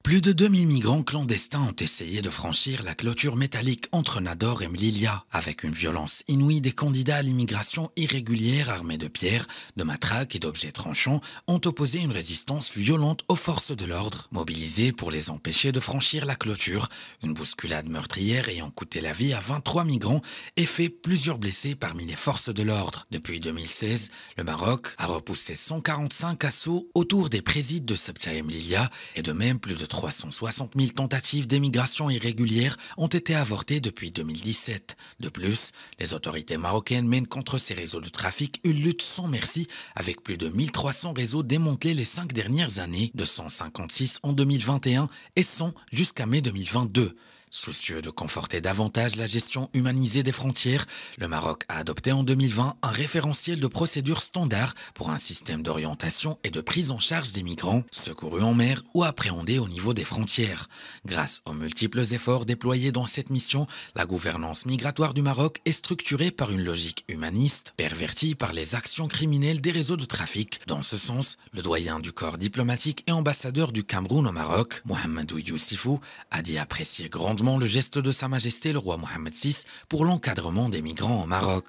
Plus de 2000 migrants clandestins ont essayé de franchir la clôture métallique entre Nador et Mlilia. Avec une violence inouïe, des candidats à l'immigration irrégulière armés de pierres, de matraques et d'objets tranchants ont opposé une résistance violente aux forces de l'ordre, mobilisées pour les empêcher de franchir la clôture. Une bousculade meurtrière ayant coûté la vie à 23 migrants et fait plusieurs blessés parmi les forces de l'ordre. Depuis 2016, le Maroc a repoussé 145 assauts autour des présides de Ceuta et Mlilia et de même plus de 360 000 tentatives d'émigration irrégulière ont été avortées depuis 2017. De plus, les autorités marocaines mènent contre ces réseaux de trafic une lutte sans merci avec plus de 1300 réseaux démantelés les 5 dernières années, 256 en 2021 et 100 jusqu'à mai 2022. Soucieux de conforter davantage la gestion humanisée des frontières, le Maroc a adopté en 2020 un référentiel de procédures standard pour un système d'orientation et de prise en charge des migrants secourus en mer ou appréhendés au niveau des frontières. Grâce aux multiples efforts déployés dans cette mission, la gouvernance migratoire du Maroc est structurée par une logique humaniste, pervertie par les actions criminelles des réseaux de trafic. Dans ce sens, le doyen du corps diplomatique et ambassadeur du Cameroun au Maroc, Mohamedou Youssifou, a dit apprécier grandement le geste de Sa Majesté le roi Mohamed VI pour l'encadrement des migrants au Maroc.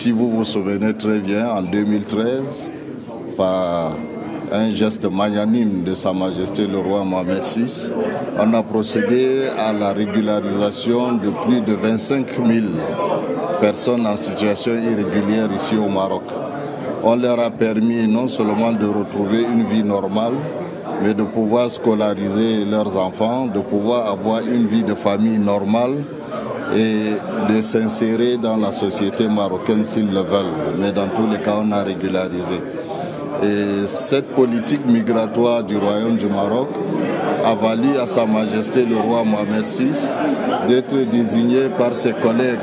Si vous vous souvenez très bien, en 2013, par un geste magnanime de Sa Majesté le roi Mohamed VI, on a procédé à la régularisation de plus de 25 000 personnes en situation irrégulière ici au Maroc. On leur a permis non seulement de retrouver une vie normale, mais de pouvoir scolariser leurs enfants, de pouvoir avoir une vie de famille normale et de s'insérer dans la société marocaine s'ils le veulent. Mais dans tous les cas, on a régularisé. Et cette politique migratoire du Royaume du Maroc a valu à Sa Majesté le roi Mohamed VI d'être désigné par ses collègues,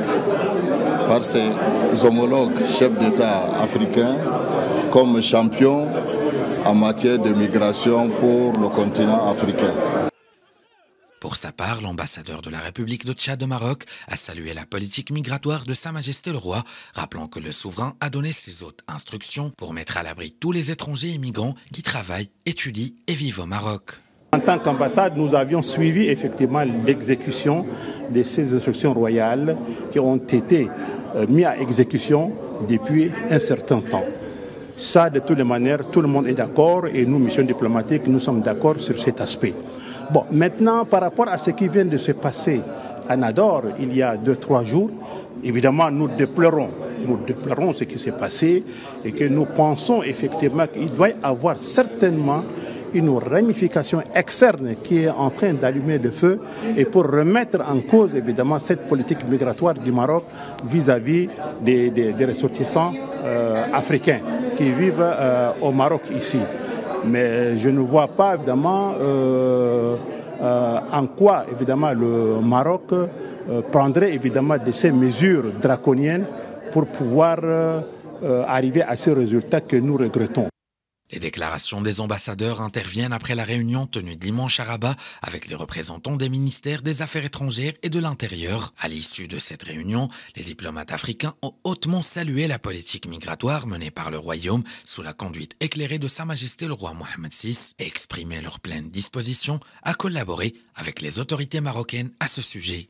par ses homologues chefs d'État africains comme champion en matière de migration pour le continent africain. Pour sa part, l'ambassadeur de la République de Tchad au Maroc a salué la politique migratoire de Sa Majesté le Roi, rappelant que le souverain a donné ses hautes instructions pour mettre à l'abri tous les étrangers et migrants qui travaillent, étudient et vivent au Maroc. En tant qu'ambassade, nous avions suivi effectivement l'exécution de ces instructions royales qui ont été mises à exécution depuis un certain temps. Ça, de toutes les manières, tout le monde est d'accord et nous, mission diplomatique, nous sommes d'accord sur cet aspect. Bon, maintenant, par rapport à ce qui vient de se passer à Nador, il y a 2-3 jours, évidemment, nous déplorons ce qui s'est passé et que nous pensons effectivement qu'il doit y avoir certainement une ramification externe qui est en train d'allumer le feu et pour remettre en cause évidemment cette politique migratoire du Maroc vis-à-vis des ressortissants africains qui vivent au Maroc ici. Mais je ne vois pas évidemment en quoi évidemment le Maroc prendrait évidemment de ces mesures draconiennes pour pouvoir arriver à ce résultat que nous regrettons. Les déclarations des ambassadeurs interviennent après la réunion tenue dimanche à Rabat avec les représentants des ministères des Affaires étrangères et de l'Intérieur. À l'issue de cette réunion, les diplomates africains ont hautement salué la politique migratoire menée par le Royaume sous la conduite éclairée de Sa Majesté le roi Mohamed VI et exprimé leur pleine disposition à collaborer avec les autorités marocaines à ce sujet.